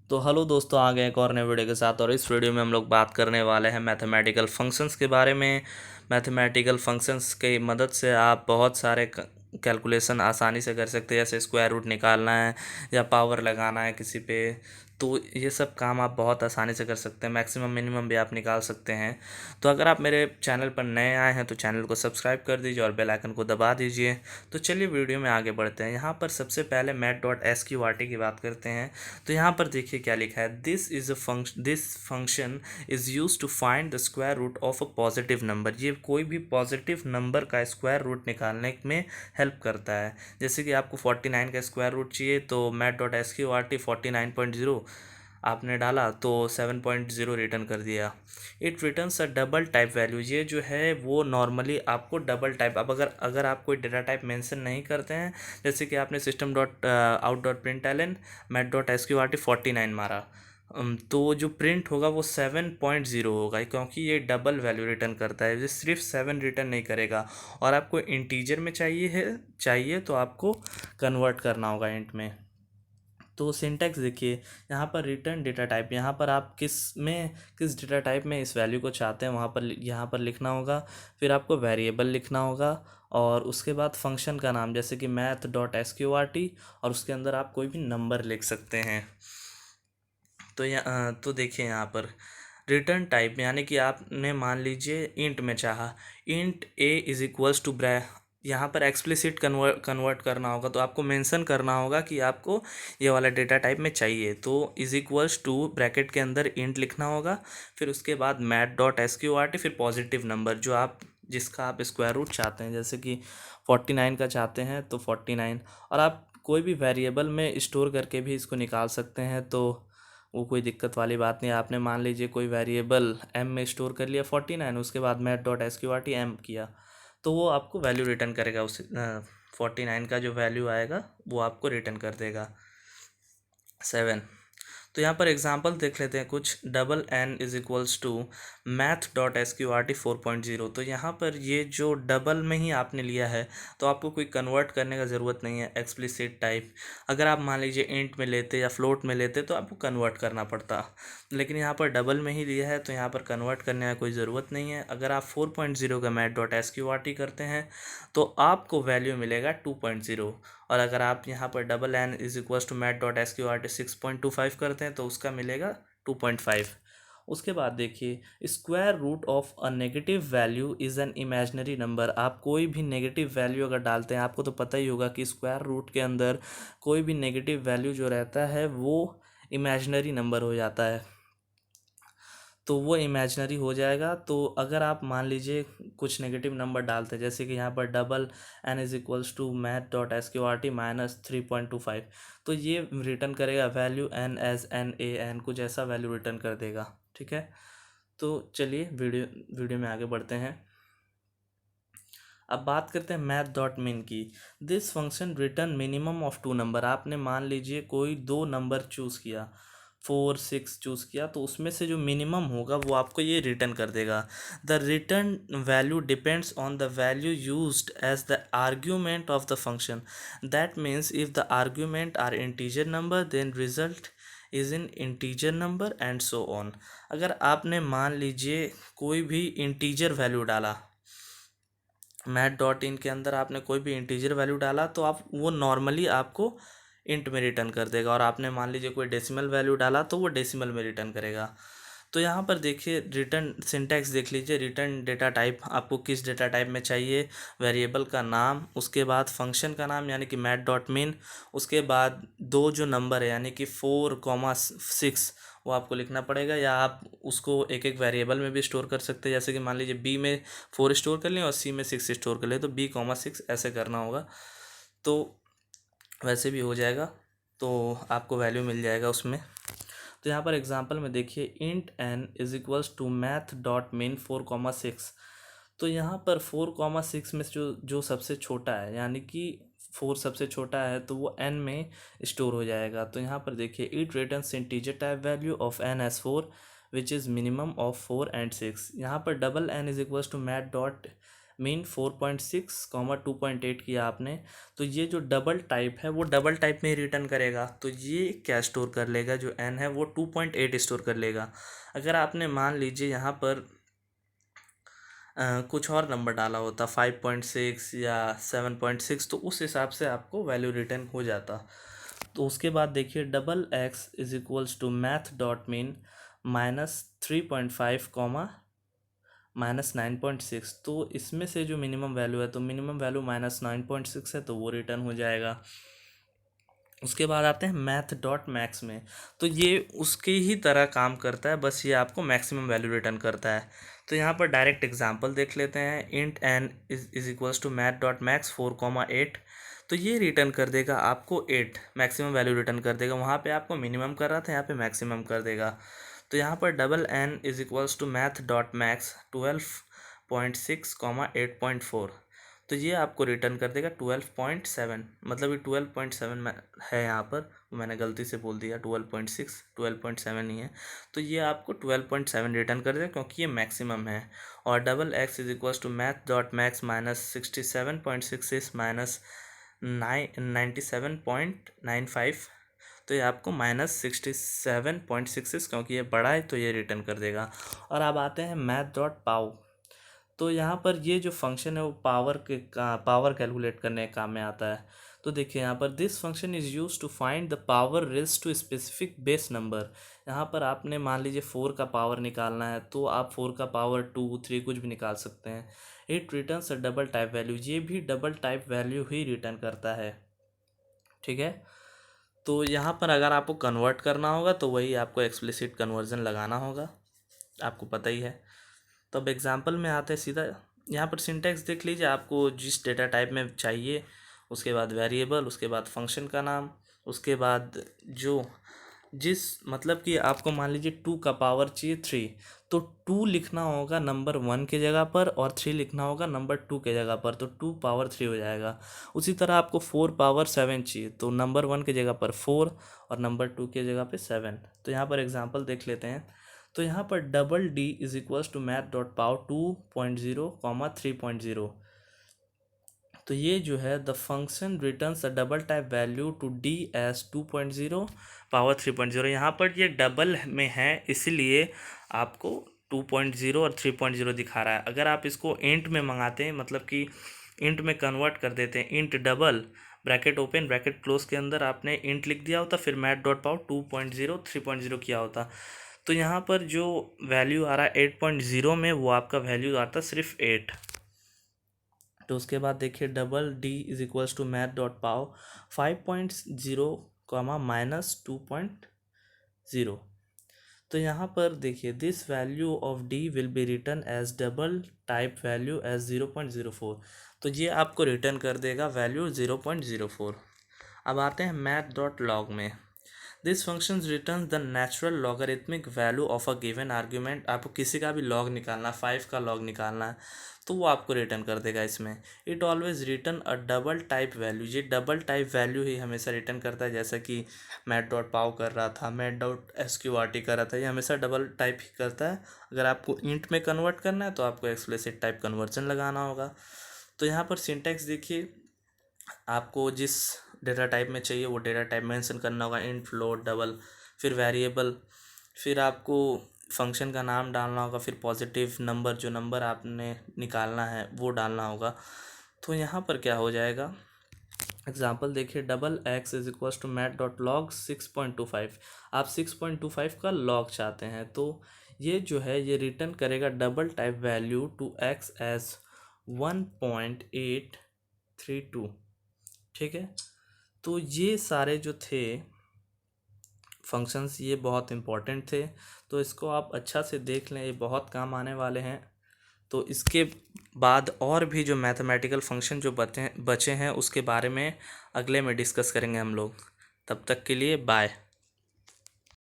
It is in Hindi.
तो हेलो दोस्तों, आ गए एक और नए वीडियो के साथ। और इस वीडियो में हम लोग बात करने वाले हैं मैथमेटिकल फंक्शंस के बारे में। मैथमेटिकल फंक्शंस की मदद से आप बहुत सारे कैलकुलेशन आसानी से कर सकते हैं, जैसे स्क्वायर रूट निकालना है या पावर लगाना है किसी पे। तो ये सब काम आप बहुत आसानी से कर सकते हैं, मैक्सिमम मिनिमम भी आप निकाल सकते हैं। तो अगर आप मेरे चैनल पर नए आए हैं तो चैनल को सब्सक्राइब कर दीजिए और बेल आइकन को दबा दीजिए। तो चलिए वीडियो में आगे बढ़ते हैं। यहाँ पर सबसे पहले मैथ.SQRT की बात करते हैं। तो यहाँ पर देखिए क्या लिखा है, this function is use to find the square root of a positive number. ये कोई भी पॉजिटिव नंबर का स्क्वायर रूट निकालने में हेल्प करता है। जैसे कि आपको 49 का स्क्वायर रूट चाहिए, तो मैथ.SQRT 49.0 आपने डाला तो 7.0 रिटर्न कर दिया। It returns a double type value. ये जो है वो नॉर्मली आपको डबल टाइप, अब अगर आप कोई डेटा टाइप मेंशन नहीं करते हैं, जैसे कि आपने system dot out dot print L N मैथ.SQRT 49 मारा, तो जो प्रिंट होगा वो 7.0 होगा, क्योंकि ये डबल वैल्यू रिटर्न करता है। ये सिर्फ 7 रिटर्न नहीं करेगा। और आपको इंटीजर में चाहिए तो आपको कन्वर्ट करना होगा इंट में। तो सिंटैक्स देखिए, यहाँ पर रिटर्न डेटा टाइप, यहाँ पर आप किस डेटा टाइप में इस वैल्यू को चाहते हैं वहाँ पर यहाँ पर लिखना होगा। फिर आपको वेरिएबल लिखना होगा और उसके बाद फंक्शन का नाम, जैसे कि मैथ.SQRT, और उसके अंदर आप कोई भी नंबर लिख सकते हैं। तो देखिए यहाँ पर रिटर्न टाइप, यानी कि आपने मान लीजिए इंट में चाहा, int A is equals to यहाँ पर एक्सप्लिसिट कन्वर्ट करना होगा, तो आपको मेंशन करना होगा कि आपको ये वाला डेटा टाइप में चाहिए। तो इज इक्वल्स टू ब्रैकेट के अंदर इंट लिखना होगा, फिर उसके बाद मैथ.SQRT, फिर पॉजिटिव नंबर जो जिसका आप स्क्वायर रूट चाहते हैं, जैसे कि 49 का चाहते हैं तो 49। और आप कोई भी वेरिएबल में स्टोर करके भी इसको निकाल सकते हैं, तो वो कोई दिक्कत वाली बात नहीं है। आपने मान लीजिए कोई वेरिएबल m में स्टोर कर लिया 49, उसके बाद मैथ.SQRT m किया, तो वो आपको वैल्यू रिटर्न करेगा। उस 49 का जो वैल्यू आएगा वो आपको रिटर्न कर देगा 7। तो यहाँ पर एग्जांपल देख लेते हैं कुछ। Double N is equals to मैथ.SQRT 4.0। तो यहाँ पर ये जो डबल में ही आपने लिया है, तो आपको कोई कन्वर्ट करने का ज़रूरत नहीं है एक्सप्लिसिट टाइप। अगर आप मान लीजिए इंट में लेते या फ्लोट में लेते तो आपको कन्वर्ट करना पड़ता, लेकिन यहाँ पर डबल में ही लिया है तो यहाँ पर कन्वर्ट करने का कोई ज़रूरत नहीं है। अगर आप 4.0 का मैथ.SQRT करते हैं तो आपको वैल्यू मिलेगा 2.0। और अगर आप यहाँ पर double N is equal to मैथ.SQRT 6.25 करते हैं तो उसका मिलेगा 2.5। उसके बाद देखिए, square root of a negative value is an imaginary number. आप कोई भी नेगेटिव वैल्यू अगर डालते हैं, आपको तो पता ही होगा कि स्क्वायर रूट के अंदर कोई भी नेगेटिव वैल्यू जो रहता है वो इमेजनरी नंबर हो जाता है, तो वो इमेजनरी हो जाएगा। तो अगर आप मान लीजिए कुछ नेगेटिव नंबर डालते हैं, जैसे कि यहाँ पर double N is equals to मैथ.SQRT -3.25, तो ये रिटर्न करेगा वैल्यू एन एज NaN, कुछ ऐसा वैल्यू रिटर्न कर देगा। ठीक है, तो चलिए वीडियो में आगे बढ़ते हैं। अब बात करते हैं मैथ.min की। This function return minimum of 2 number. आपने मान लीजिए कोई 2 नंबर चूज़ किया, 4 6 चूज़ किया, तो उसमें से जो मिनिमम होगा वो आपको ये रिटर्न कर देगा। The return value depends on the value used as the argument of the function. That means if the argument are integer number then result is in integer number and so on. अगर आपने मान लीजिए कोई भी इंटीजर वैल्यू डाला, मैथ.in के अंदर आपने कोई भी इंटीजर वैल्यू डाला, तो आप वो नॉर्मली आपको इंट में रिटर्न कर देगा। और आपने मान लीजिए कोई डेसिमल वैल्यू डाला तो वो डेसिमल में रिटर्न करेगा। तो यहाँ पर देखिए रिटर्न सिंटैक्स देख लीजिए। रिटर्न डेटा टाइप, आपको किस डेटा टाइप में चाहिए, वेरिएबल का नाम, उसके बाद फंक्शन का नाम यानी कि मैथ.min, उसके बाद दो जो नंबर है यानी कि 4, 6 वो आपको लिखना पड़ेगा, या आप उसको एक एक वेरिएबल में भी स्टोर कर सकते हैं। जैसे कि मान लीजिए बी में 4 स्टोर कर लें और सी में 6 स्टोर कर लें, तो B, 6 ऐसे करना होगा, तो वैसे भी हो जाएगा, तो आपको वैल्यू मिल जाएगा उसमें। तो यहाँ पर एग्जांपल में देखिए, int n is equals to मैथ.min 4, 6। तो यहाँ पर 4, 6 में जो सबसे छोटा है, यानी कि 4 सबसे छोटा है, तो वो n में स्टोर हो जाएगा। तो यहाँ पर देखिए, it returns integer type value of n as 4 which is minimum of 4 and 6। यहाँ पर double n is equals to mean 4.6 comma 2.8 किया आपने, तो ये जो डबल टाइप है वो डबल टाइप में ही रिटर्न करेगा। तो ये क्या स्टोर कर लेगा, जो n है वो 2.8 स्टोर कर लेगा। अगर आपने मान लीजिए यहाँ पर कुछ और नंबर डाला होता 5.6 या 7.6, तो उस हिसाब से आपको वैल्यू रिटर्न हो जाता। तो उसके बाद देखिए double x is equals to math dot mean -3.5 comma -9.6। तो इसमें से जो मिनिमम वैल्यू है, तो मिनिमम वैल्यू -9.6 है, तो वो रिटर्न हो जाएगा। उसके बाद आते हैं मैथ डॉट मैक्स में, तो ये उसके ही तरह काम करता है, बस ये आपको मैक्सिमम वैल्यू रिटर्न करता है। तो यहाँ पर डायरेक्ट एग्जांपल देख लेते हैं। Int n is equals to math dot max 4,8, तो ये रिटर्न कर देगा आपको 8, मैक्सिमम वैल्यू रिटर्न कर देगा। वहाँ पे आपको मिनिमम कर रहा था, यहाँ पे मैक्सिमम कर देगा। तो यहाँ पर double N is equals to math dot max 12.6 8.4, तो ये आपको रिटर्न कर देगा 12.7, मतलब ये 12.7 में है यहाँ पर, मैंने गलती से बोल दिया 12.6, 12.7 ही है। तो ये आपको 12.7 रिटर्न कर देगा क्योंकि ये मैक्सिमम है। और double x is equals to math dot max -67.66 -97.95, तो ये आपको -67.66, क्योंकि ये बड़ा है तो ये रिटर्न कर देगा। और अब आते हैं मैथ डॉट पाव, तो यहाँ पर ये जो फंक्शन है वो पावर कैलकुलेट करने के काम में आता है। तो देखिए यहाँ पर this function is use to find the power raise to specific base number. यहाँ पर आपने मान लीजिए 4 का पावर निकालना है, तो आप 4 का पावर 2, 3 कुछ भी निकाल सकते हैं। It returns a double type value, ये भी डबल टाइप वैल्यू ही रिटर्न करता है। ठीक है, तो यहाँ पर अगर आपको कन्वर्ट करना होगा तो वही आपको एक्सप्लिसिट कन्वर्जन लगाना होगा, आपको पता ही है। तो अब एग्जांपल में आते हैं सीधा। यहाँ पर सिंटैक्स देख लीजिए, आपको जिस डेटा टाइप में चाहिए, उसके बाद वेरिएबल, उसके बाद फंक्शन का नाम, उसके बाद जो जिस मतलब कि आपको मान लीजिए 2 का पावर चाहिए 3, तो 2 लिखना होगा नंबर 1 के जगह पर और 3 लिखना होगा नंबर 2 के जगह पर, तो 2 पावर 3 हो जाएगा। उसी तरह आपको 4 पावर 7 चाहिए, तो नंबर 1 के जगह पर 4 और नंबर 2 के जगह पे 7। तो यहाँ पर एग्जांपल देख लेते हैं। तो यहाँ पर double d is equals to math dot power 2.0 comma 3.0, तो ये जो है the function returns a double type value to d as 2.0 power 3.0। यहाँ पर ये डबल में है, इसलिए आपको 2.0 और 3.0 दिखा रहा है। अगर आप इसको इंट में मंगाते हैं, मतलब कि इंट में कन्वर्ट कर देते हैं, int double bracket open bracket close के अंदर आपने इंट लिख दिया होता, फिर मैथ डॉट पावर 2.0 3.0 किया होता, तो यहाँ पर जो वैल्यू आ रहा है 8.0 में, वो आपका वैल्यू आता सिर्फ 8। तो उसके बाद देखिए double d is equals to math dot pow 5.0 comma -2.0। तो यहाँ पर देखिए this value of d will be return as double type value as 0.04, तो ये आपको रिटर्न कर देगा वैल्यू 0.04। अब आते हैं मैथ डॉट लॉग में। This function return the natural logarithmic value of a given argument. आपको किसी का भी लॉग निकालना, 5 का लॉग निकालना है, तो वो आपको रिटर्न कर देगा इसमें। It always return a double type value, ये डबल टाइप वैल्यू ही हमेशा रिटर्न करता है, जैसा कि मैथ डॉट पाव कर रहा था, मैथ डॉट SQRT कर रहा था, ये हमेशा डबल टाइप ही करता है। अगर आपको इंट में कन्वर्ट करना है तो आपको एक्सप्लिसिट टाइप कन्वर्जन लगाना होगा। तो यहाँ पर सिंटैक्स देखिए, आपको जिस डेटा टाइप में चाहिए वो डेटा टाइप मेंशन करना होगा, इंट, फ्लोट, डबल, फिर वेरिएबल, फिर आपको फंक्शन का नाम डालना होगा, फिर पॉजिटिव नंबर, जो नंबर आपने निकालना है वो डालना होगा। तो यहाँ पर क्या हो जाएगा, एग्जाम्पल देखिए, double x is equal to math dot log 6.25, आप 6.25 का लॉग चाहते हैं, तो ये जो है ये रिटर्न करेगा double type value to x as 1.832। ठीक है, तो ये सारे जो थे फंक्शंस ये बहुत इम्पोर्टेंट थे, तो इसको आप अच्छा से देख लें, ये बहुत काम आने वाले हैं। तो इसके बाद और भी जो मैथमेटिकल फंक्शन जो बचे हैं उसके बारे में अगले में डिस्कस करेंगे हम लोग। तब तक के लिए बाय।